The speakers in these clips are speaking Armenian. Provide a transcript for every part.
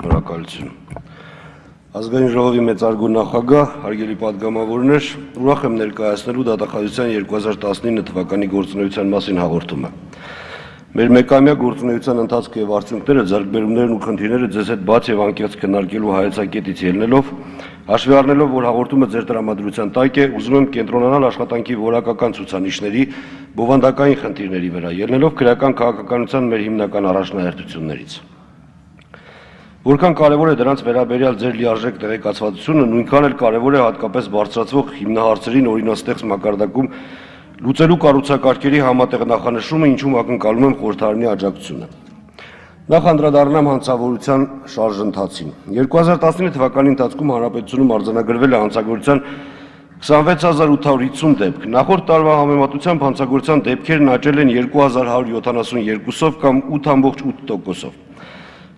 Շնորհակալություն։ Ազգային ժողովի մեծարգո նախագահ, հարգելի պատգամավորներ, ուրախ եմ ներկայացնելու Դատախազության 2019 թվականի գործունեության մասին հաղորդումը։ Մեր մեկամյա գործունեության ընթացքը եւ արդյունքները, ձեռքբերումներն ու խնդիրները ձեզ հետ բաց եւ անկեղծ քննարկելու հայեցակետից ելնելով, հաշվի առնելով, որ հաղորդումը ձեր տրամադրության տակ է, ուզում եմ կենտրոնանալ աշխատանքի որակական ցուցանիշների, բովանդակային խնդիրների վրա, ելնելով քրեական քաղաքականության մեր հիմնական առաջնահերթություններից։ Որքան կարևոր է դրանց վերաբերյալ ձեր լիարժեք տեղեկացվածությունը, նույնքան էլ կարևոր է հատկապես բարձրացվող հիմնահարցերին օրինաստեղծ մակարդակում լուծելու կառուցակարգերի համատեղ նախանշումը, ինչում ակնկալում եմ խորհրդարանի աջակցությունը։ Նախ անդրադառնամ հանցագործության շարժընթացին։ 2019 թվականի ընթացքում հանրապետությունում արձանագրվել է հանցագործության 26850 դեպք։ Նախորդ տարվա համեմատությամբ հանցագործության դեպքերն աճել են 2172-ով կամ 8.8%-ով։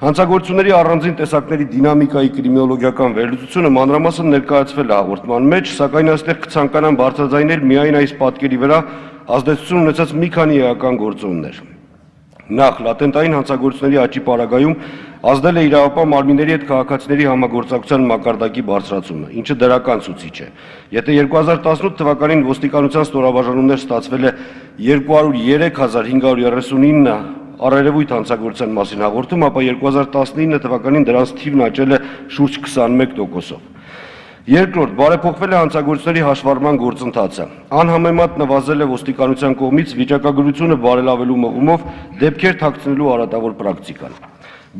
Հանցագործությունների առանձին տեսակների դինամիկայի կրիմինոլոգիական վերլուծությունը մանրամասն ներկայացվել է հաղորդման մեջ, սակայն այստեղ կցանկանամ բարձրաձայնել միայն այս պատկերի վրա ազդեցություն ունեցած մի քանի էական գործոններ։ Նախ, լատենտային հանցագործությունների աճի պարագայում ազդել է իրավապահ մարմինների հետ քաղաքացիների համագործակցության մակարդակի բարձրացումը, ինչը դրական ցուցիչ է։ Եթե 2018 թվականին ոստիկանության ստորաբաժանումներ ստացվել է 203539 առերևույթ հանցագործության մասին հաղորդում, ապա 2019 թվականին դրանց թիվն աճել է շուրջ 21%-ով։ Երկրորդ, բարեփոխվել է հանցագործությունների հաշվառման գործընթացը։ Անհամեմատ նվազել է ոստիկանության կողմից վիճակագրությունը բարելավելու մղումով դեպքեր թաքցնելու արատավոր պրակտիկան։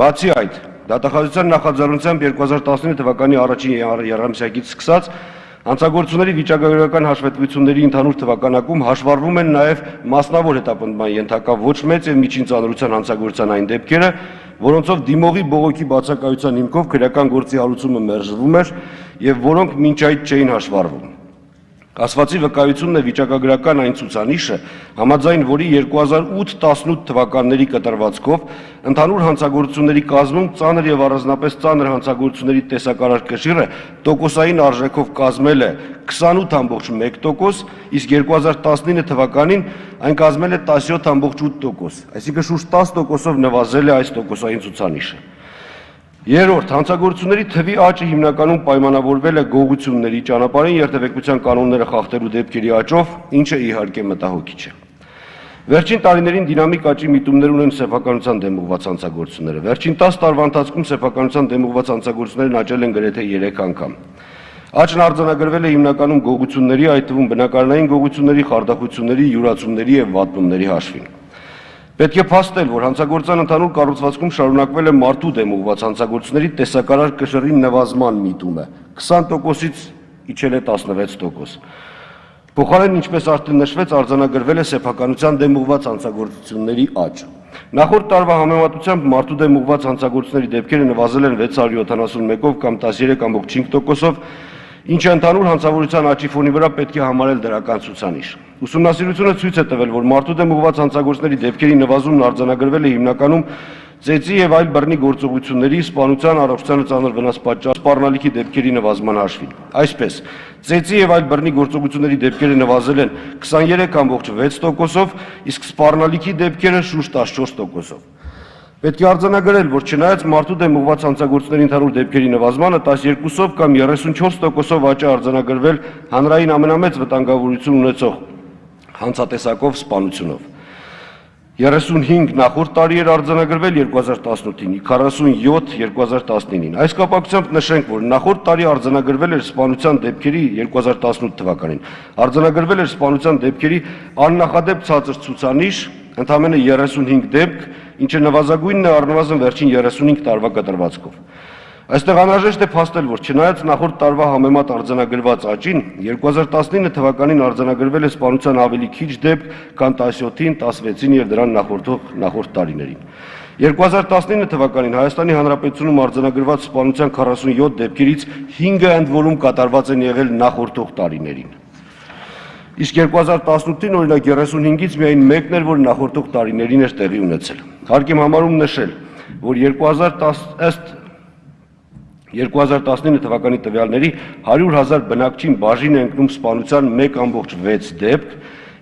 Բացի այդ, Դատախազության նախաձեռնությամբ 2019 թվականի առաջին եռամսյակից սկսած հանցագործությունների վիճակագրական հաշվետվությունների ընդհանուր թվականակում հաշվառվում են նաև մասնավոր հետապնդման ենթակա ոչ մեծ եւ միջին ծանրության հանցագործության այն դեպքերը, որոնցով դիմողի բողոքի բացակայության հիմքով քրեական գործի հարուցումը մերժվում էր եւ որոնք մինչ այդ չէին հաշվառվում։ Ասվածի վկայությունն է վիճակագրական այն ցուցանիշը, համաձայն որի 2008-18 թվականների կտրվածքով ընդհանուր հանցագործությունների կազմում ծանր եւ առանձնապես ծանր հանցագործությունների տեսակարար կշիռը տոկոսային արժեքով կազմել է 28.1%, իսկ 2019 թվականին այն կազմել է 17.8%, այսինքն շուրջ 10%-ով նվազել է այս տոկոսային ցուցանիշը։ Երրորդ, հանցագործությունների թվի աճը հիմնականում պայմանավորվել է գողությունների ճանապարհին երթևեկության կանոնները խախտելու դեպքերի աճով, ինչը իհարկե մտահոգիչ է։ Վերջին տարիներին դինամիկ աճի միտումներ ունեն սեփականության դեմ ուղղված հանցագործությունները։ Վերջին 10 տարվա ընթացքում սեփականության դեմ ուղղված հանցագործություններն աճել են գրեթե 3 անգամ։ Աճն արձանագրվել է հիմնականում գողությունների, այդ թվում բնակարանային գողությունների, խարդախությունների, յուրացումների եւ վատնումների հաշվին։ Պետք է փաստել, որ հանցագործության ընդհանուր կառուցվածքում շարունակվել է մարդու դեմ ուղղված հանցագործությունների տեսակարար կշռի նվազման միտումը 20%-ից իջել է 16%։ Փոխարենն, ինչպես արդեն նշվեց, արձանագրվել է սեփականության դեմ ուղղված հանցագործությունների աճ։ Նախորդ տարվա համեմատությամբ մարդու դեմ ուղղված հանցագործությունների դեպքերը նվազել են 671-ով կամ 13.5%-ով, ինչը ընդհանուր հանցավորության աճի ֆոնի վրա պետք է համարել դրական ցուցանիշ։ Ուսումնասիրությունը ցույց է տվել, որ մարդու դեմ ուղղված հանցագործությունների դեպքերի նվազումն արձանագրվել է հիմնականում ծեծի եւ այլ բռնի գործողությունների, սպանության, առողջությանը ծանր վնաս պատճառ սպառնալիքի դեպքերի նվազման հաշվին։ Այսպես, ծեծի եւ այլ բռնի գործողությունների դեպքերը նվազել են 23.6%-ով, իսկ սպառնալիքի դեպքերը շուրջ 14%-ով։ Պետք է արձանագրել, որ չնայած մարդու դեմ ուղղված հանցագործությունների ընդհանուր դեպքերի նվազմանը 12-ով կամ 34%-ով աճ է արձանագրվել հանրային ամենամեծ վտանգավորություն ունեցող հանցատեսակով սպանությունով։ 35 նախորդ տարի էր արձանագրվել 2018-ին, 47 2019-ին։ Այս կապակցությամբ նշենք, որ նախորդ տարի արձանագրվել էր սպանության դեպքերի 2018 թվականին։ Արձանագրվել էր սպանության դեպքերի աննախադեպ ցածր ցուցանիշ, ընդամենը 35 դեպք, ինչը նվազագույնն է առնվազն վերջին 35 տարվա կտրվածքով։ Այստեղ անհրաժեշտ է փաստել, որ չնայած նախորդ տարվա համեմատ արձանագրված աճին, 2019 թվականին արձանագրվել է սպանության ավելի քիչ դեպք, քան 17-ին, 16-ին եւ դրան նախորդ տարիներին։ 2019 թվականին Հայաստանի Հանրապետությունում արձանագրված սպանության 47 դեպքերից 5-ը ընդ որում կատարված են եղել նախորդող տարիներին։ Իսկ 2018-ին օրինակ 35-ից միայն մեկն էր, որ նախորդող տարիներին էր տեղի ունեցել։ Հարկ եմ համարում նշել, որ 2019 թվականի տվյալների 100,000 բնակչին բաժին է ընկնում սպանության 1.6 դեպք,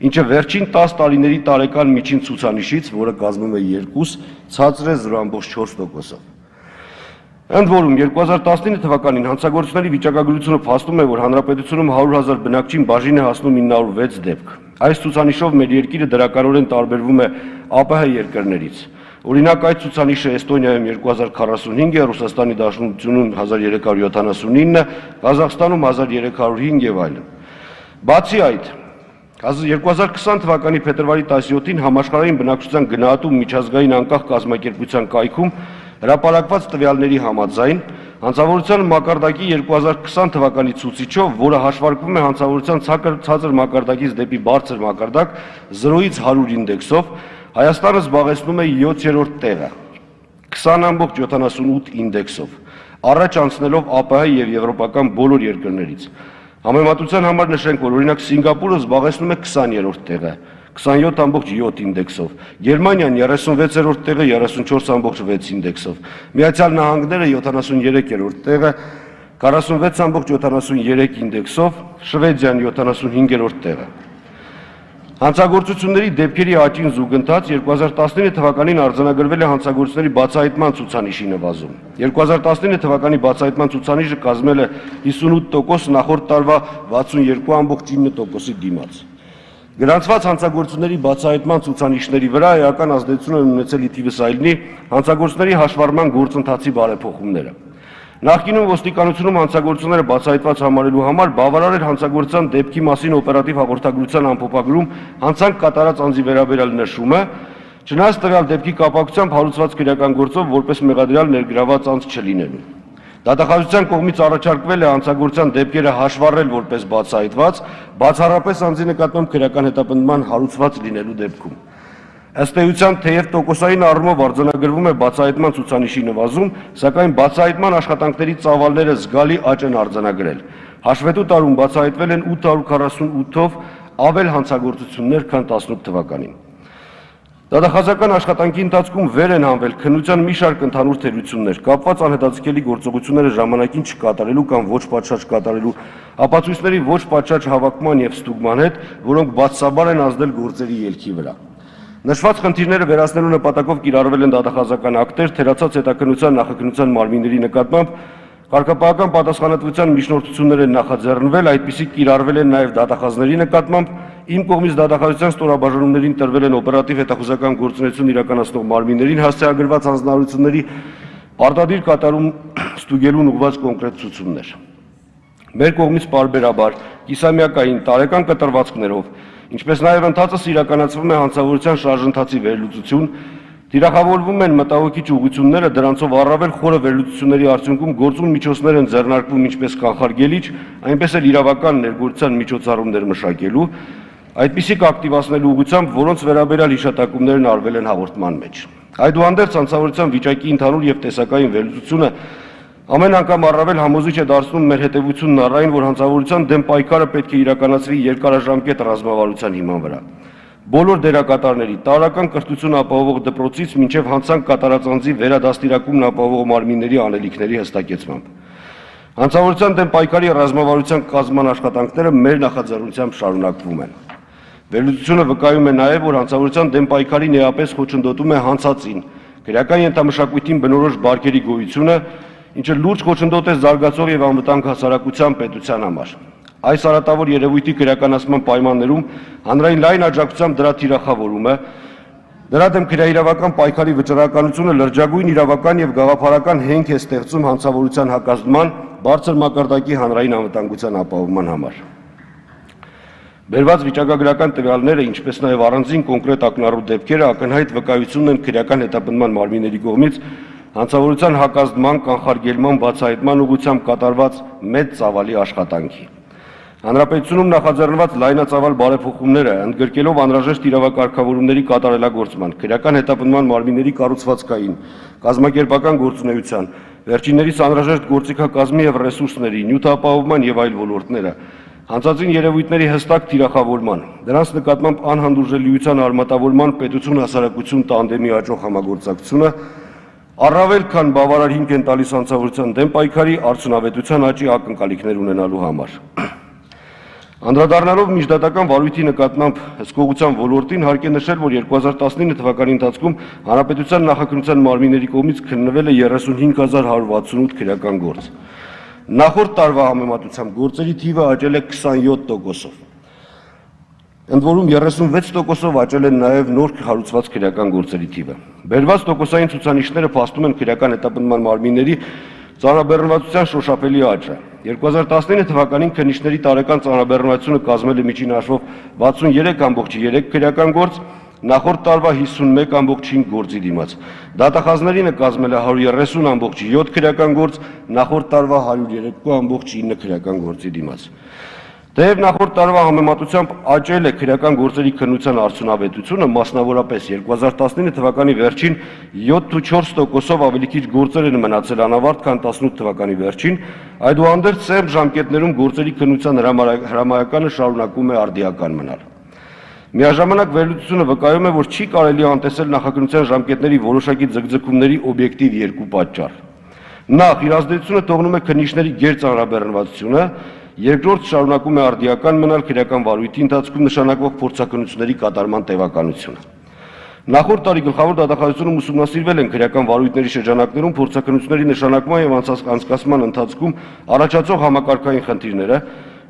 ինչը վերջին 10 տարիների տարեկան միջին ցուցանիշից, որը կազմում է 2, ցածր է 0.4%-ով։ Ընդ որում 2019 թվականին հանցագործությունների վիճակագրությունը փաստում է, որ հանրապետությունում 100,000 բնակչին բաժին է հասնում 906 դեպք։ Այս ցուցանիշով մեր երկիրը դրականորեն տարբերվում է ԱՊՀ երկրներից։ Օրինակ այդ ցուցանիշը Էստոնիայում 2045 է, Ռուսաստանի Դաշնությունում 1379, Ղազախստանում 1305 եւ այլն։ Բացի այդ, 2020 թվականի փետրվարի 17-ին համաշխարհային բնակչության գնահատում միջազգային անկախ կազմակերպության կայքում հրապարակված տվյալների համաձայն հանցագործության մակարդակի 2020 թվականի ցուցիչով, որը հաշվարկվում է հանցագործության ցածր մակարդակից դեպի բարձր մակարդակ 0-ից 100 ինդեքսով, Հայաստանը զբաղեցնում է 7-րդ տեղը 20.78 ինդեքսով, առաջ անցնելով ԱՊՀ եւ եվրոպական բոլոր երկրներից։ Համեմատության համար նշենք, որ օրինակ Սինգապուրը զբաղեցնում է 20-րդ տեղը 27.7 ինդեքսով, Գերմանիան 36-րդ տեղը 34.6 ինդեքսով, Միացյալ Նահանգները 73-րդ տեղը 46.73 ինդեքսով, Շվեդիան 75-րդ տեղը։ Հանցագործությունների դեպքերի աճին զուգընթաց 2019 թվականին արձանագրվել է հանցագործությունների բացահայտման ցուցանիշի նվազում։ 2019 թվականի բացահայտման ցուցանիշը կազմել է 58%, նախորդ տարվա 62.9%-ի դիմաց։ Գրանցված հանցագործությունների բացահայտման ցուցանիշների վրա էական ազդեցություն են ունեցել ի թիվս այլնի հանցագործությունների հաշվառման գործընթացի բարեփոխումները։ Նախկինում ոստիկանությունում հանցագործությունները բացահայտված համարելու համար բավարար էր հանցագործության դեպքի մասին օպերատիվ հաղորդագրության ամփոփագրում հանցանք կատարած անձի վերաբերյալ նշումը, չնայած տվյալ դեպքի կապակցությամբ հարուցված քրեական գործով որպես մեղադրյալ ներգրաված անձ չլինելու։ Դատախազության կողմից առաջարկվել է հանցագործության դեպքերը հաշվառել որպես բացահայտված, բացառապես անձի նկատմամբ քրեական հետապնդման հարուցված լինելու դեպքում։ Ըստ էության, թեև տոկոսային առումով արձանագրվում է բացահայտման ցուցանիշի նվազում, սակայն բացահայտման աշխատանքների ծավալները զգալի աճ են արձանագրել։ Հաշվետու տարում բացահայտվել են 848-ով ավել հանցագործություններ, քան 18 թվականին։ Դատախազական աշխատանքի ընթացքում վեր են հանվել քննության մի շարք ընդհանուր թերություններ, կապված անհետաձգելի գործողությունները ժամանակին չկատարելու կամ ոչ պատշաճ կատարելու, ապացույցների ոչ պատշաճ հավաքման եւ ստուգման հետ, որոնք բացասաբար են ազդել գործերի ելքի վրա։ Նշված խնդիրները վերացնելու նպատակով կիրառվել են դատախազական ակտեր, թերացած հետաքննության նախաքննության մարմինների նկատմամբ կարգապահական պատասխանատվության միջնորդություններ են նախաձեռնվել, այդպիսիք կիրառվել են նաև դատախազների նկատմամբ, իմ կողմից դատախազության ստորաբաժանումներին տրվել են օպերատիվ հետախուզական գործունեություն իրականացնող մարմիններին հասցեագրված հանձնարարությունների պարտադիր կատարում ստուգելուն ուղղված կոնկրետ ցուցումներ։ Մեր կողմից պարբերաբար կիսամյակային տարեկան կտրվածքներով, ինչպես նաև ընթացս իրականացվում է հանցագործության շարժընթացի վերլուծություն, թիրախավորվում են մտահոգիչ ուղղությունները, դրանցով առավել խորը վերլուծությունների արդյունքում գործուն միջոցներ են ձեռնարկվում ինչպես կանխարգելիչ, այնպես էլ իրավական ներգործության միջոցառումներ մշակելու, այդպիսիք ակտիվացնելու ուղղությամբ, որոնց վերաբերյալ հիշատակումներն արվել են հաղորդման մեջ։ Այդուհանդերձ հանցագործության վիճակի ընդհանուր եւ տեսակային վերլուծությունը ամեն անգամ առավել համոզիչ է դարձնում մեր հետևությունն առ այն, որ հանցագործության դեմ պայքարը պետք է իրականացվի երկարաժամկետ ռազմավարության հիման վրա։ Բոլոր դերակատարների տարրական կրթություն ապահովող դպրոցից մինչև հանցանք կատարած անձի վերադաստիարակումն ապահովող մարմինների անելիքների հստակեցմամբ։ Հանցագործության դեմ պայքարի ռազմավարության կազմման աշխատանքները մեր նախաձեռնությամբ շարունակվում են։ Վերլուծությունը վկայում է նաև, որ հանցագործության դեմ պայքարին էապես խոչընդոտում է հանցածին, քրեական ենթամշակույթին բնորոշ բարքերի գոյությունը, ինչը լուրջ խոչընդոտ է զարգացող եւ անվտանգ հասարակության պետության համար։ Այս արատավոր երևույթի քրեականացման պայմաններում հանրային լայն աջակցությամբ դրա թիրախավորումը, դրա դեմ քրեաիրավական պայքարի վճռականությունը լրջագույն իրավական եւ գաղափարական հենք է ստեղծում հանցագործության հակազդման, բարձր մակարդակի հանրային անվտանգության ապահովման համար։ Բերված վիճակագրական տվյալները, ինչպես նաև առանձին կոնկրետ ակնառու դեպքերը ակնհայտ վկայություն են քրեական հետապնդման մարմինների կողմից հանցագործության հակազդման, կանխարգելման, բացահայտման ուղղությամբ կատարված մեծ ծավալի աշխատանքի։ Հանրապետությունում նախաձեռնված լայնածավալ բարեփոխումները, ընդգրկելով անհրաժեշտ իրավակարգավորումների կատարելագործման, քրեական հետապնդման մարմինների կառուցվածքային, կազմակերպական գործունեության, վերջիններիս անհրաժեշտ գործիքակազմի եւ ռեսուրսների, նյութապահովման եւ այլ ոլորտները, հանցածին երևույթների հստակ թիրախավորման, դրանց նկատմամբ անհանդուրժելիության արմատավորման պետություն-հասարակություն տանդեմի աճող համագործակցությունը առավել քան բավարար հիմք են տալիս հանցագործության դեմ պայքարի արդյունավետության աճի ակնկալիքներ ունենալու համար։ Անդրադառնալով միջդատական վարույթի նկատմամբ հսկողության ոլորտին հարկ է նշել, որ 2019 թվականի ընթացքում հանրապետության նախաքննության մարմինների կողմից քննվել է 35168 քրեական գործ։ Նախորդ տարվա համեմատությամբ գործերի թիվը աճել է 27%-ով։ Ընդ որում 36%-ով աճել են նաև նոր հարուցված քրեական գործերի թիվը։ Բերված տոկոսային ցուցանիշները փաստում են քրեական հետապնդման մարմինների ծանրաբեռնվածության շոշափելի աճը։ 2019 թվականին քննիչների տարեկան ծանրաբեռնվածությունը կազմել է միջին հաշվով 63.3 քրեական գործ, նախորդ տարվա 51.5 գործի դիմաց։ Դատախազներին կազմել է 130.7 քրեական գործ, նախորդ տարվա 102.9 քրեական գործի դիմաց։ Թեև նախորդ տարվա համեմատությամբ աճել է քրեական գործերի քննության արդյունավետությունը, մասնավորապես 2019 թվականի վերջին 7.4%-ով ավելի քիչ գործեր են մնացել անավարտ, քան 18 թվականի վերջին, այդուհանդերձ սերտ ժամկետներում գործերի քննության հրամայականը շարունակում է արդիական մնալ։ Միաժամանակ վերլուծությունը վկայում է, որ չի կարելի անտեսել նախաքննության ժամկետների որոշակի ձգձգումների օբյեկտիվ երկու պատճառ։ Նախ, իր ազդեցությունը թողնում է քննիչների գերծանրաբեռնվածությունը, երկրորդ շարունակում է արդիական մնալ քրեական վարույթի ընթացքում նշանակվող փորձաքննությունների կատարման տևականությունը։ Նախորդ տարի Գլխավոր դատախազությունում ուսումնասիրվել են քրեական վարույթների շրջանակներում փորձաքննությունների նշանակման եւ անցկացման ընթացքում առաջացող համակարգային խնդիրները,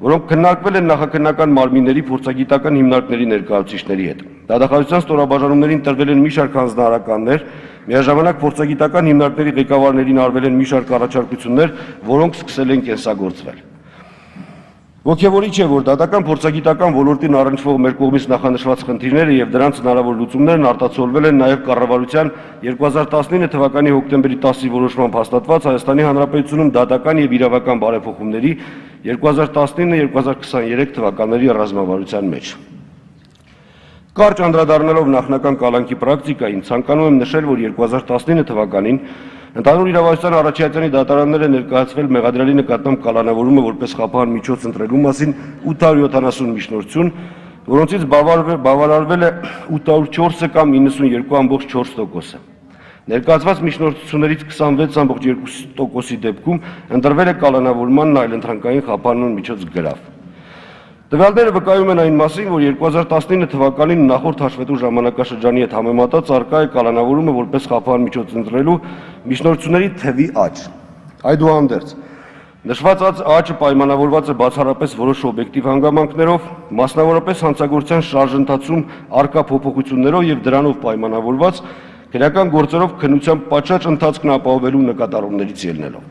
որոնք քննարկվել են նախաքննական մարմինների փորձագիտական հիմնարկների ներկայացուցիչների հետ։ Դատախազության ստորաբաժանումներին տրվել են մի շարք հանձնարարականներ, միաժամանակ փորձագիտական հիմնարկների ղեկավարներին արվել են մի շարք առաջարկություններ, որոնք սկսել են կենսագործվել։ Ոգևորիչ է, որ դատական փորձագիտական ոլորտին առնչվող մեր կողմից նախանշված խնդիրները եւ դրանց հնարավոր լուծումներն արտացոլվել են նաեւ կառավարության 2019 թվականի հոկտեմբերի 10-ի որոշմամբ հաստատված Հայաստանի Հանրապետությունում դատական եւ իրավական բարեփոխումների 2019-2023 թվականների ռազմավարության մեջ։ Կարճ անդրադառնալով նախնական կալանքի պրակտիկային, ցանկանում եմ նշել, որ 2019 թվականին ընդհանուր իրավասության առաջադրանի դատարանները ներկայացվել մեղադրյալի նկատմամբ կալանավորումը որպես խափան միջոց ընտրելու մասին 870 միջնորդություն, որոնցից բավարարվել է 804-ը կամ 92.4%-ը։ Ներկայացված միջնորդություններից 26.2%-ի դեպքում ընտրվել է կալանավորմանն այլընտրանքային խափանուն միջոց գրավ։ Տվյալները վկայում են այն մասին, որ 2019 թվականին նախորդ հաշվետու ժամանակաշրջանի հետ համեմատած առկա է կալանավորումը որպես խափան միջոց ընտրելու միջնորդությունների թվի աճ։ Այդուհանդերձ, նշված աճը պայմանավորված է բացառապես որոշ օբյեկտիվ հանգամանքներով, մասնավորապես հանցագործության շարժընթացում առկա փոփոխություններով եւ դրանով պայմանավորված քրեական գործերով քննության պատշաճ ընթացքն ապահովելու նկատառումներից ելնելով։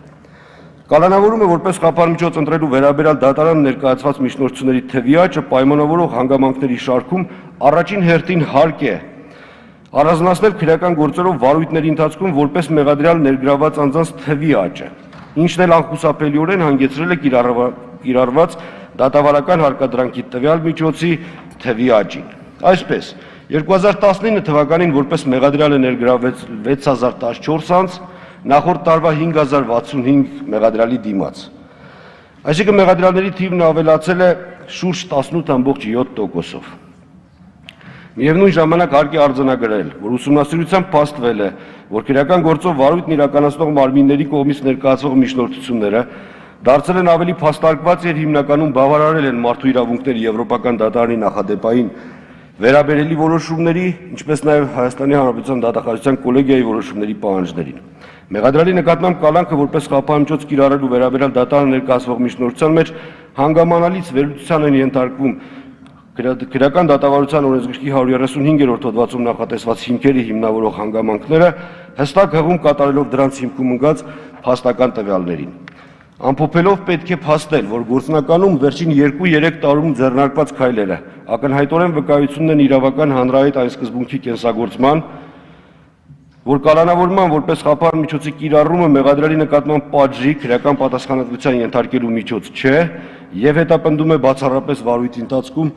Կալանավորումը որպես խափան միջոց ընտրելու վերաբերյալ դատարան ներկայացված միջնորդությունների թվի աճը պայմանավորող հանգամանքների շարքում առաջին հերթին հարկ է առանձնացնել քրեական գործերով վարույթների ընթացքում որպես մեղադրյալ ներգրավված անձանց թվի աճը, ինչն էլ անխուսափելիորեն հանգեցրել է կիրառված դատավարական հարկադրանքի տվյալ միջոցի թվի աճին։ Այսպես, 2019 թվականին որպես մեղադրյալ է ներգրավվեց 6014 անձ, նախորդ տարվա 5065 մեղադրյալի դիմաց։ Այսինքն մեղադրյալների թիվն ավելացել է շուրջ 18.7%-ով։ Միևնույն ժամանակ հարկ է արձանագրել, որ ուսումնասիրությամբ փաստվել է, որ քրեական գործով վարույթն իրականացնող մարմինների կողմից ներկայացվող միջնորդությունները դարձել են ավելի փաստարկված եւ հիմնականում բավարարել են մարդու իրավունքների եվրոպական դատարանի նախադեպային վերաբերելի որոշումների, ինչպես նաև Հայաստանի Հանրապետության դատախազության կոլեգիայի որոշումների պահանջներին։ Մեղադրյալի նկատմամբ կալանքը որպես խափան միջոց կիրառելու վերաբերյալ դատարանը ներկայացվող միջնորդության մեջ հանգամանալից վերլուծության են ենթարկվում քրեական դատավարության օրենսգրքի 135-րդ հոդվածում նախատեսված հիմքերի հիմնավորող հանգամանքները, հստակ հղում կատարելով դրանց հիմքում ընկած փաստական տվյալներին։ Ամփոփելով պետք է փաստել, որ գործնականում վերջին 2-3 տարում ձեռնարկված քայլերը ակնհայտորեն վկայությունն են իրավական հանրահայտ այն սկզբունքի կենսագործման, որ կալանավորման որպես խափան միջոցի կիրառումը մեղադրյալի նկատմամբ պատժի քրեական պատասխանատվության ենթարկելու միջոց չէ եւ հետապնդում է բացառապես վարույթի ընթացքում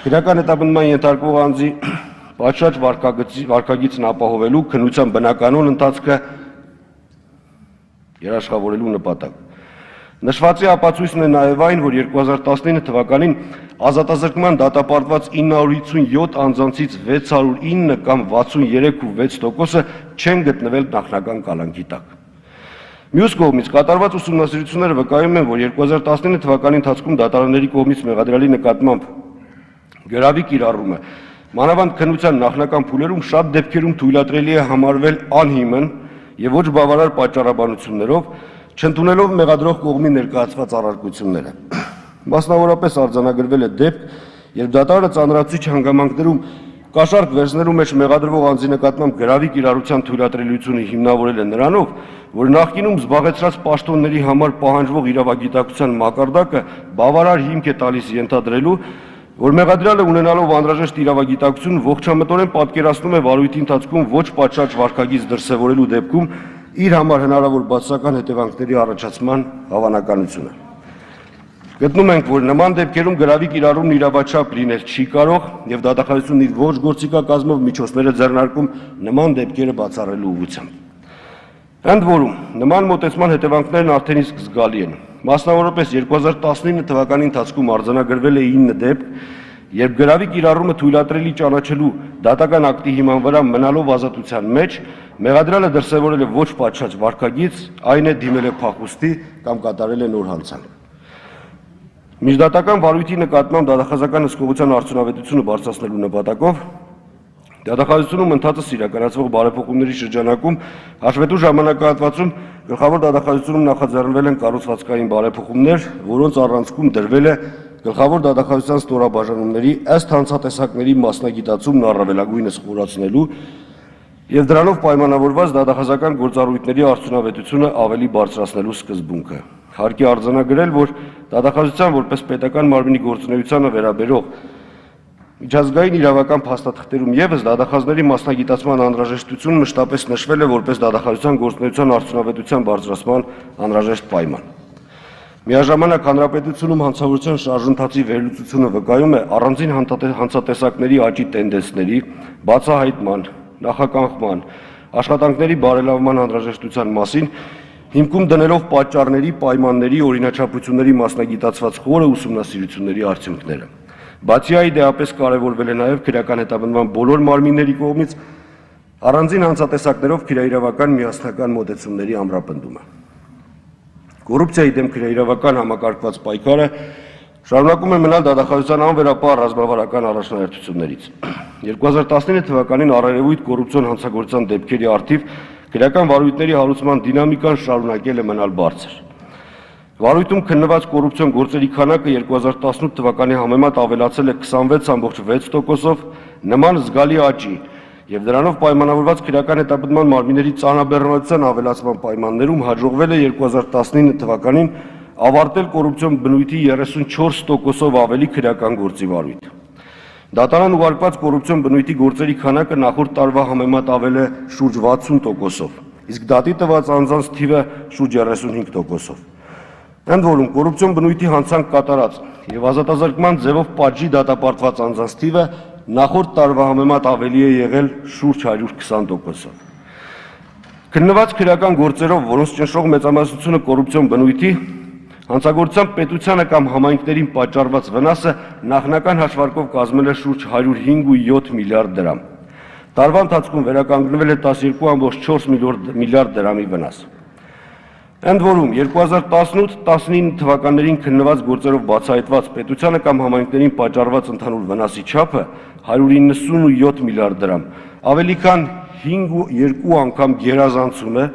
քրեական հետապնդման ենթարկվող անձի պատշաճ վարքագիծն ապահովելու քննության բնականոն ընթացքը երաշխավորելու նպատակ։ Նշվածի ապացույցն է նաև այն, որ 2019 թվականին ազատազրկման դատապարտված 957 անձանցից 609 կամ 63.6%-ը չեն գտնվել նախնական կալանքի տակ։ Մյուս կողմից կատարված ուսումնասիրությունները վկայում են, որ 2019 թվականի ընթացքում դատարանների կողմից մեղադրյալի նկատմամբ գրավի կիրառումը մանավանդ քննության նախնական փուլերում շատ դեպքերում թույլատրելի է համարվել անհիմն եւ ոչ բավարար պատճառաբանություններով, չընդունելով մեղադրող կողմի ներկայացված առարկությունները։ Մասնավորապես արձանագրվել է դեպք, երբ դատարանը ծանրացուցիչ հանգամանքներում կաշառք վերցնելու մեջ մեղադրվող անձի նկատմամբ գրավի կիրառության թույլատրելիությունը հիմնավորել է նրանով, որ նախկինում զբաղեցրած պաշտոնների համար պահանջվող իրավագիտակցության մակարդակը բավարար հիմք է տալիս ենթադրելու, որ մեղադրյալը ունենալով անհրաժեշտ իրավագիտակցություն ողջամտորեն պատկերացնում է վարույթի ընթացքում ոչ պատշաճ վարքագիծ դրսևորելու դեպքում իր համար հնարավոր բացասական հետևանքների առաջացման հավանականությունը։ Գտնում ենք, որ նման դեպքերում գրավի կիրառումն իրավաչափ լինել չի կարող եւ դատախազությունն իր ոչ գործիքակազմով միջոցներ է ձեռնարկում նման դեպքերը բացառելու ուղղությամբ։ Ընդ որում, նման մոտեցման հետևանքներն արդեն իսկ զգալի են։ Մասնավորապես 2019 թվականի ընթացքում արձանագրվել է 9 դեպք, երբ գրավի կիրառումը թույլատրելի ճանաչելու դատական ակտի հիման վրա մնալով ազատության մեջ, մեղադրյալը դրսևորել է ոչ պատշաճ վարքագիծ, այն է դիմել է փախուստի կամ կատարել է նոր հանցանք։ Միջդատական վարույթի նկատմամբ դատախազական հսկողության արդյունավետությունը բարձրացնելու նպատակով Դատախազությունում ընթացս իրականացվող բարեփոխումների շրջանակում հաշվետու ժամանակահատվածում Գլխավոր դատախազությունում նախաձեռնվել են կառուցվածքային բարեփոխումներ, որոնց առանցքում դրվել է Գլխավոր դատախազության ստորաբաժանումների ըստ հանցատեսակների մասնագիտացումն առավելագույնս խորացնելու եւ դրանով պայմանավորված դատախազական գործառույթների արդյունավետությունը ավելի բարձրացնելու սկզբունքը։ Հարկ է արձանագրել, որ դատախազության որպես պետական մարմնի գործունեությանը վերաբերող միջազգային իրավական փաստաթղթերում եւս դատախազների մասնագիտացման անհրաժեշտությունը մշտապես նշվել է որպես դատախազության գործունեության արդյունավետության բարձրացման անհրաժեշտ պայման։ Միաժամանակ հանրապետությունում հանցագործության շարժընթացի վերլուծությունը վկայում է առանձին հանցատեսակների աճի տենդենսների, բացահայտման, նախականխման, աշխատանքների բարելավման անհրաժեշտության մասին, հիմքում դնելով պատճառների, պայմանների, օրինաչափությունների մասնագիտացված խորը ուսումնասիրությունների արդյունքները։ Բացի այդ, դեպս կարևորվել է նաև քրեական հետապնդման բոլոր մարմինների կողմից առանձին հանցատեսակներով քրեաիրավական միասնական մոտեցումների ամրապնդումը։ Կոռուպցիայի դեմ քրեաիրավական համակարգված պայքարը շարունակում է մնալ դատախազության անվերապահ ռազմավարական առաջնահերթություններից։ 2019 թվականին առերևույթ կոռուպցիոն հանցագործության դեպքերի առթիվ քրեական վարույթների հարուցման դինամիկան շարունակել է մնալ բարձր։ Վարույթում քննված կոռուպցիոն գործերի քանակը 2018 թվականի համեմատ ավելացել է 26.6%-ով, նման զգալի աճի եւ դրանով պայմանավորված քրեական հետապնդման մարմինների ծանրաբեռնվածության ավելացման պայմաններում հաջողվել է 2019 թվականին ավարտել կոռուպցիոն բնույթի 34%-ով ավելի քրեական գործի վարույթ։ Դատարան ուղարկված կոռուպցիոն բնույթի գործերի քանակը նախորդ տարվա համեմատ ավել է շուրջ 60%-ով, իսկ դատի տված անձանց թիվը շուրջ 35%-ով։ Ընդ որում, կոռուպցիոն բնույթի հանցանք կատարած եւ ազատազրկման ձևով պատժի դատապարտված անձանց թիվը նախորդ տարվա համեմատ ավելի է եղել շուրջ 120%-ով։ Քննված քրեական գործերով, որոնց ճնշող մեծամասնությունը կոռուպցիոն բնույթի, հանցագործության պետությանը կամ համայնքներին պատճառված վնասը նախնական հաշվարկով կազմել է շուրջ 105.7 միլիարդ դրամ։ Տարվա ընթացքում վերականգնվել է 12.4 միլիարդ դրամի վնաս։ Ընդ որում 2018-19 թվականներին քննված գործերով բացահայտված պետությանը կամ համայնքներին պատճառված ընդհանուր վնասի չափը 197 միլիարդ դրամ, ավելի քան 5.2 անգամ գերազանցում է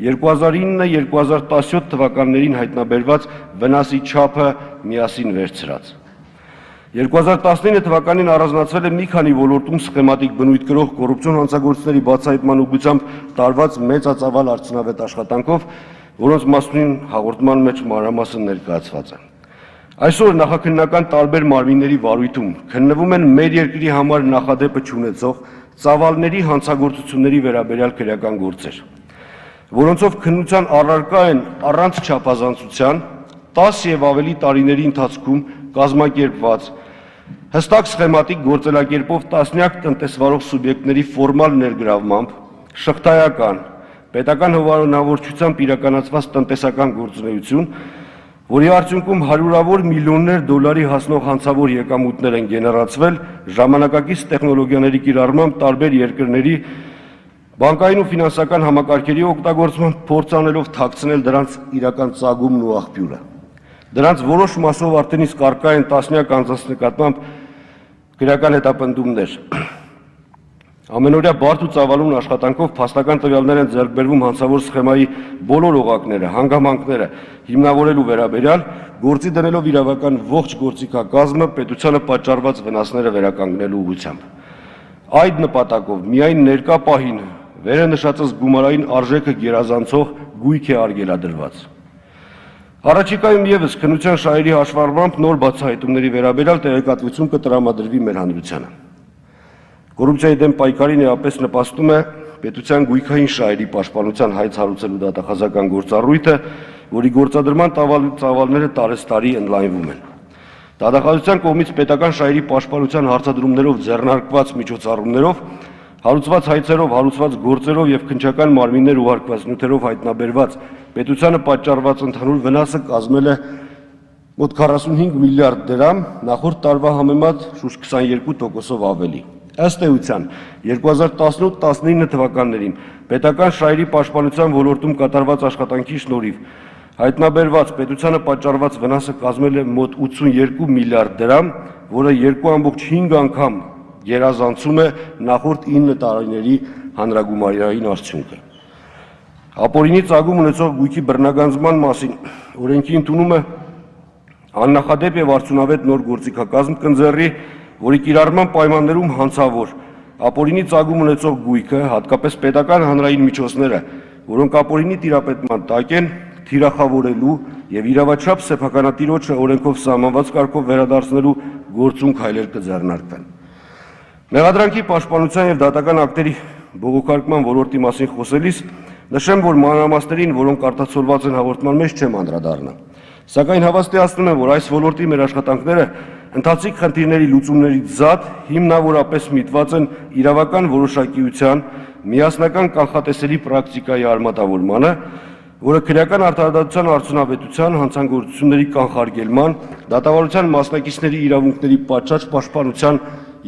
2009-2017 թվականներին հայտնաբերված վնասի չափը միասին վերցրած։ 2019 թվականին առանձնացվել է մի քանի ոլորտում սխեմատիկ բնույթ կրող կոռուպցիոն հանցագործությունների բացահայտման ուղղությամբ տարված մեծածավալ արդյունավետ աշխատանքով, որոնց մասին հաղորդման մեջ մանրամասն ներկայացված են։ Այսօր նախաքննական տարբեր մարմինների վարույթում քննվում են մեր երկրի համար նախադեպը չունեցող ծավալների հանցագործությունների վերաբերյալ քրեական գործեր, որոնցով քննության առարկա են առանց չափազանցության 10 եւ ավելի տարիների ընթացքում կազմակերպված հստակ սխեմատիկ գործելակերպով տասնյակ տնտեսվարող սուբյեկտների ֆորմալ ներգրավմամբ շղթայական պետական հովանավորչությամբ իրականացված տնտեսական գործունեություն, որի արդյունքում հարյուրավոր միլիոններ դոլարի հասնող հանցավոր եկամուտներ են գեներացվել ժամանակակից տեխնոլոգիաների կիրառմամբ տարբեր երկրների Բանկային ու ֆինանսական համակարգերի օգտագործման փորձ անելով թաքցնել դրանց իրական ծագումն ու աղբյուրը։ Դրանց որոշ մասով արդեն իսկ առկա են տասնյակ անձանց նկատմամբ քրեական հետապնդումներ։ Ամենօրյա բարդ ու ծավալուն աշխատանքով փաստական տվյալներ են ձեռք բերվում հանցավոր սխեմայի բոլոր օղակները, հանգամանքները հիմնավորելու վերաբերյալ, գործի դնելով իրավական ողջ գործիքակազմը պետությանը պատճառված վնասները վերականգնելու ուղղությամբ։ Այդ նպատակով միայն ներկա պահին վերը նշածս գումարային արժեքը գերազանցող գույք է արգելադրված։ Առաջիկայում ևս քննության շահերի հաշվառմամբ նոր բացահայտումների վերաբերյալ տեղեկատվություն կտրամադրվի մեր հանրությանը։ Կոռուպցիայի դեմ պայքարին էապես նպաստում է պետության գույքային շահերի պաշտպանության հայց հարուցելու դատախազական գործառույթը, որի գործադրման ծավալները տարեստարի ընդլայնվում են։ Դատախազության կողմից պետական շահերի պաշտպանության հարցադրումներով ձեռնարկված միջոցառումներով, հարուցված հայցերով, հարուցված գործերով եւ քննչական մարմիններ ուղարկված նյութերով հայտնաբերված պետությանը պատճառված ընդհանուր վնասը կազմել է մոտ 45 միլիարդ դրամ, նախորդ տարվա համեմատ շուրջ 22%-ով ավելի։ Ըստ էության 2018-19 թվականներին պետական շահերի պաշտպանության ոլորտում կատարված աշխատանքի շնորհիվ հայտնաբերված պետությանը պատճառված վնասը կազմել է մոտ 82 միլիարդ դրամ, որը 2.5 անգամ գերազանցում է նախորդ 9 տարիների հանրագումարային արդյունքը։ Ապօրինի ծագում ունեցող գույքի բռնագանձման մասին օրենքի ընդունումը աննախադեպ եւ արդյունավետ նոր գործիքակազմ կընձեռի, որի կիրառման պայմաններում հանցավոր ապօրինի ծագում ունեցող գույքը, հատկապես պետական հանրային միջոցները, որոնք ապօրինի տիրապետման տակ են, թիրախավորելու եւ իրավաչափ սեփականատիրոջը օրենքով սահմանված կարգով վերադարձնելու գործունք հայլեր կձեռնարկվեն։ Մեղադրանքի պաշտպանության եւ դատական ակտերի բողոքարկման ոլորտի մասին խոսելիս նշեմ, որ մանրամասներին, որոնք արտացոլված են հաղորդման մեջ, չեմ անդրադառնա։ Սակայն հավաստիացնում եմ, որ այս ոլորտի մեր աշխատանքները ընթացիկ խնդիրների լուծումներից զատ հիմնավորապես միտված են իրավական որոշակիության, միասնական կանխատեսելի պրակտիկայի արմատավորմանը, որը քրեական արդարադատության արդյունավետության, հանցագործությունների կանխարգելման, դատավարության մասնակիցների իրավունքների պատշաճ պաշտպանության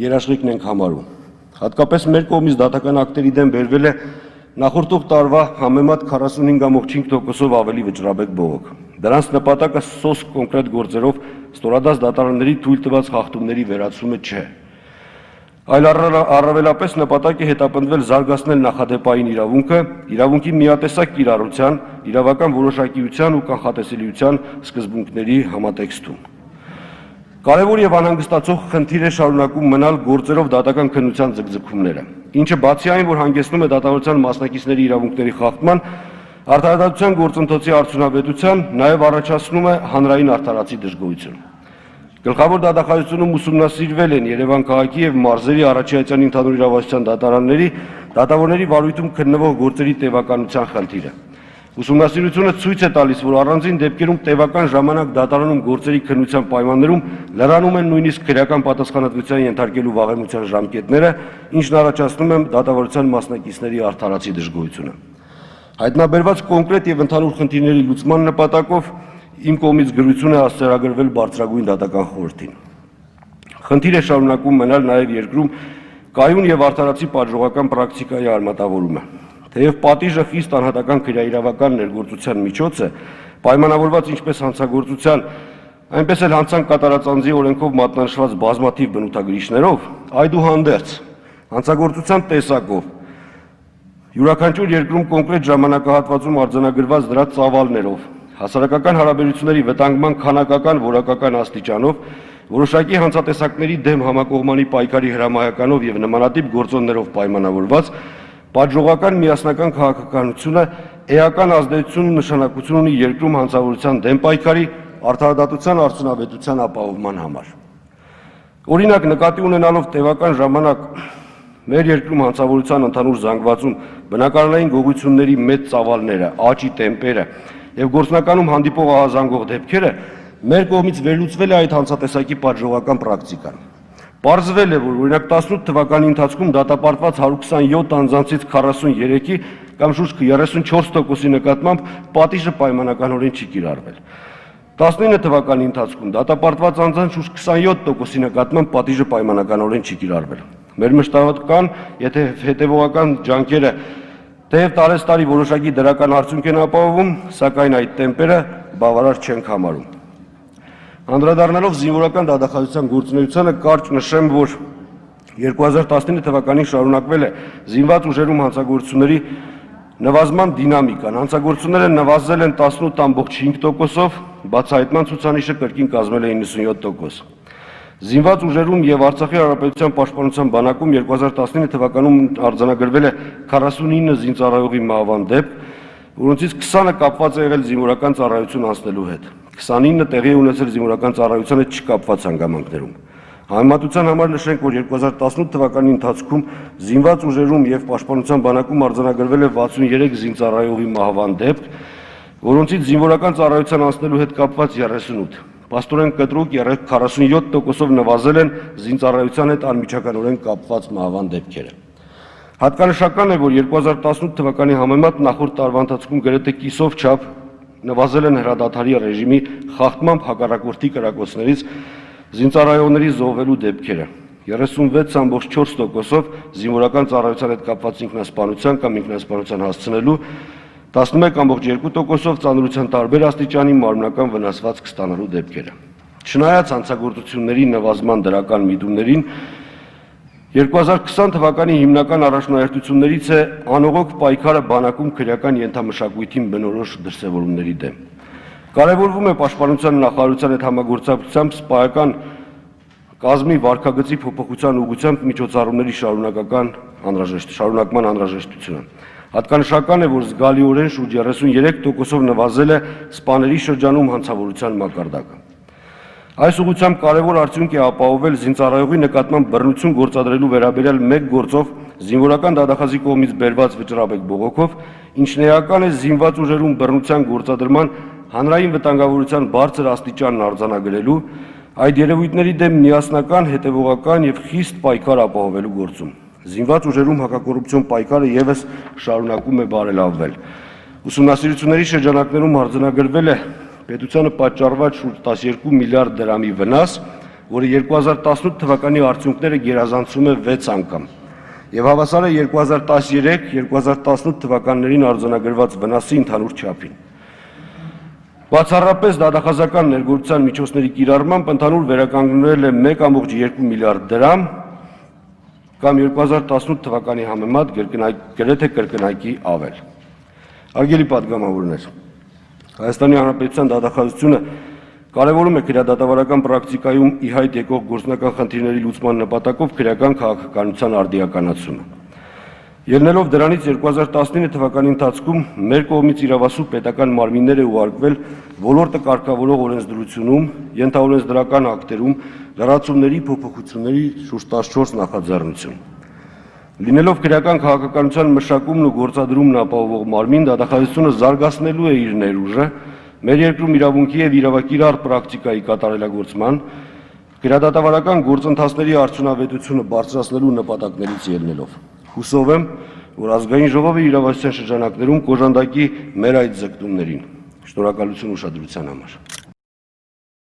երաշխիքն ենք համարում։ Հատկապես մեր կողմից դատական ակտերի դեմ բերվել է նախորդող տարվա համեմատ 45.5%-ով ավելի վճռաբեկ բողոք։ Դրանց նպատակը սոսկ կոնկրետ գործերով ստորադաս դատարանների թույլ տված խախտումների վերացումը չէ, այլ առավելապես նպատակ է հետապնդվել զարգացնել նախադեպային իրավունքը, իրավունքի միատեսակ կիրառության, իրավական որոշակիության ու կանխատեսելիության սկզբունքների համատեքստում։ Կարևոր եւ անհանգստացող խնդիր է շարունակում մնալ գործերով դատական քննության ձգձգումները, ինչը բացի այն, որ հանգեցնում է դատավարության մասնակիցների իրավունքների խախտման, արդարադատության գործընթացի արդյունավետության, նաև առաջացնում է հանրային արդարացի դժգոհություն։ Գլխավոր դատախազությունում ուսումնասիրվել են Երևան քաղաքի եւ մարզերի առաջայցյան ընդհանուր իրավասության դատարանների, դատավորների վարույթում քննվող գործերի տևականության խնդիրը։ Ուսումնասիրությունը ցույց է տալիս, որ առանձին դեպքերում տևական ժամանակ դատարանում գործերի քննության պայմաններում լրանում են նույնիսկ քրեական պատասխանատվության ենթարկելու վաղեմության ժամկետները, ինչն առաջացնում է դատավարության մասնակիցների արդարացի դժգոհությունը։ Հայտնաբերված կոնկրետ եւ ընդհանուր խնդիրների լուծման նպատակով իմ կողմից գրություն է արձանագրվել բարձրագույն դատական խորհրդին։ Խնդիր է շարունակում մնալ նաեւ երկրում կայուն եւ արդարացի պատժողական պրակտիկայի արմատավորումը։ Թեև պատիժը խիստ անհատական քրեաիրավական ներգործության միջոց է, պայմանավորված ինչպես հանցագործության, այնպես էլ հանցանք կատարած անձի օրենքով մատնանշված բազմաթիվ բնութագրիչներով, այդուհանդերձ հանցագործության տեսակով յուրաքանչյուր երկրում կոնկրետ ժամանակահատվածում արձանագրված դրա ծավալներով, հասարակական հարաբերությունների վտանգման քանակական որակական աստիճանով, որոշակի հանցատեսակների դեմ համակողմանի պայքարի հրամայականով եւ նմանատիպ գործոններով պայմանավորված պատժողական միասնական քաղաքականությունը էական ազդեցություն ու նշանակություն ունի երկրում հանցավորության դեմ պայքարի, արդարադատության արդյունավետության ապահովման համար։ Օրինակ, նկատի ունենալով տևական ժամանակ մեր երկրում հանցավորության ընդհանուր զանգվածում բնակարանային գողությունների մեծ ծավալները, աճի տեմպերը եւ գործնականում հանդիպող ահազանգող դեպքերը, մեր կողմից վերլուծվել է այդ հանցատեսակի պատժողական պրակտիկան։ Պարզվել է, որ օրինակ 18 թվականի ընթացքում դատապարտված 127 անձանցից 43-ի կամ շուրջ 34%-ի նկատմամբ պատիժը պայմանականորեն չի կիրառվել։ 19 թվականի ընթացքում դատապարտված անձանց շուրջ 27%-ի նկատմամբ պատիժը պայմանականորեն չի կիրառվել։ Մեր մշտական, եթե հետևողական ջանքերը Թեև տարեստարի որոշակի դրական արդյունք են ապահովում, սակայն այդ տեմպերը բավարար չենք համարում։ Անդրադառնալով զինվորական դատախազության գործունեությանը կարճ նշեմ, որ 2019 թվականին շարունակվել է զինված ուժերում հանցագործությունների նվազման դինամիկան, հանցագործությունները նվազել են 18.5%-ով, բացահայտման ցուցանիշը կրկին կազմել է 97%։ Զինված ուժերում եւ Արցախի Հանրապետության Պաշտպանության բանակում 2019 թվականում արձանագրվել է 49 զինծառայողի մահվան դեպք, որոնցից 20-ը կապված է եղել զինվորական ծառայություն անցնելու հետ։ 29-ը տեղի է ունեցել զինվորական ծառայությանը չկապված հանգամանքներում։ Համեմատության համար նշենք, որ 2018 թվականի ընթացքում զինված ուժերում եւ Պաշտպանության բանակում արձանագրվել է 63 զինծառայողի մահվան դեպք, որոնցից զինվորական ծառայության անցնելու հետ կապված 38։ Պաստորեն կտրուկ 47%-ով նվազել են զինծառայության հետ անմիջականորեն կապված մահվան դեպքերը։ Հատկանշական է, որ 2018 թվականի համեմատ նախորդ տարվա ընթացքում գրեթե կիսով չափ նվազել են հրադադարի ռեժիմի խախտմամբ հակառակորդի կրակոցներից զինծառայողների զոհվելու դեպքերը։ 36.4%-ով զինվորական ծառայության հետ կապված ինքնասպանության կամ ինքնասպանության հասցնելու, 11.2%-ով ծանրության տարբեր աստիճանի մարմնական վնասվածք ստանալու դեպքերը։ Չնայած հանցագործությունների նվազման դրական միտումներին, 2020 թվականի հիմնական առաջնահերթություններից է անողոք պայքարը բանակում քրեական ենթամշակույթին բնորոշ դրսևորումների դեմ։ Կարևորվում է Պաշտպանության նախարարության հետ համագործակցությամբ սպայական կազմի վարքագծի փոփոխության ուղղությամբ միջոցառումների շարունակման անհրաժեշտությունը։ Հատկանշական է, որ զգալիորեն շուրջ 33%-ով նվազել է սպաների շրջանում հանցավորության մակարդակը։ Այս ուղղությամբ կարևոր արդյունք է ապահովել զինծառայողի նկատմամբ բռնություն գործադրելու վերաբերյալ մեկ գործով զինվորական դատախազի կողմից բերված վճռաբեկ բողոքով, ինչն էական է զինված ուժերում բռնության գործադրման հանրային վտանգավորության բարձր աստիճանն արձանագրելու, այդ երևույթների դեմ միասնական, հետևողական եւ խիստ պայքար ապահովելու գործում։ Զինված ուժերում հակակոռուպցիոն պայքարը եւս շարունակում է բարելավվել։ Ուսումնասիրությունների շրջանակներում արձանագրվել է պետությանը պատճառված շուրջ 12 միլիարդ դրամի վնաս, որը 2018 թվականի արդյունքները գերազանցում է 6 անգամ, եւ հավասար է 2013-2018 թվականներին արձանագրված վնասի ընդհանուր չափին։ Բացառապես դատախազական ներգործության միջոցների կիրառմամբ ընդհանուր վերականգնվել է 1.2 միլիարդ դրամ, կամ 2018 թվականի համեմատ գրեթե կրկնակի ավել։ Հարգելի պատգամավորներ, Հայաստանի Հանրապետության դատախազությունը կարևորում է քրեադատավարական պրակտիկայում ի հայտ եկող գործնական խնդիրների լուծման նպատակով քրեական քաղաքականության արդիականացումը։ Ելնելով դրանից 2019 թվականի ընթացքում մեր կողմից իրավասու պետական մարմիններ է ուղարկվել ոլորտը կարգավորող օրենսդրությունում, ենթաօրենսդրական ակտերում լրացումների փոփոխությունների շուրջ 14 նախաձեռնություն։ Լինելով քրեական քաղաքականության մշակումն ու գործադրումն ապահովող մարմին, դատախազությունը զարգացնելու է իր ներուժը մեր երկրում իրավունքի եւ իրավակիրառ պրակտիկայի կատարելագործման, քրեադատավարական գործընթացների արդյունավետությունը բարձրացնելու նպատակներից ելնելով։ Հուսով եմ, որ ազգային ժողովը իրավասության շրջանակներում կոժանդակի մեր այդ ձգտումներին։ Շնորհակալություն ուշադրության համար։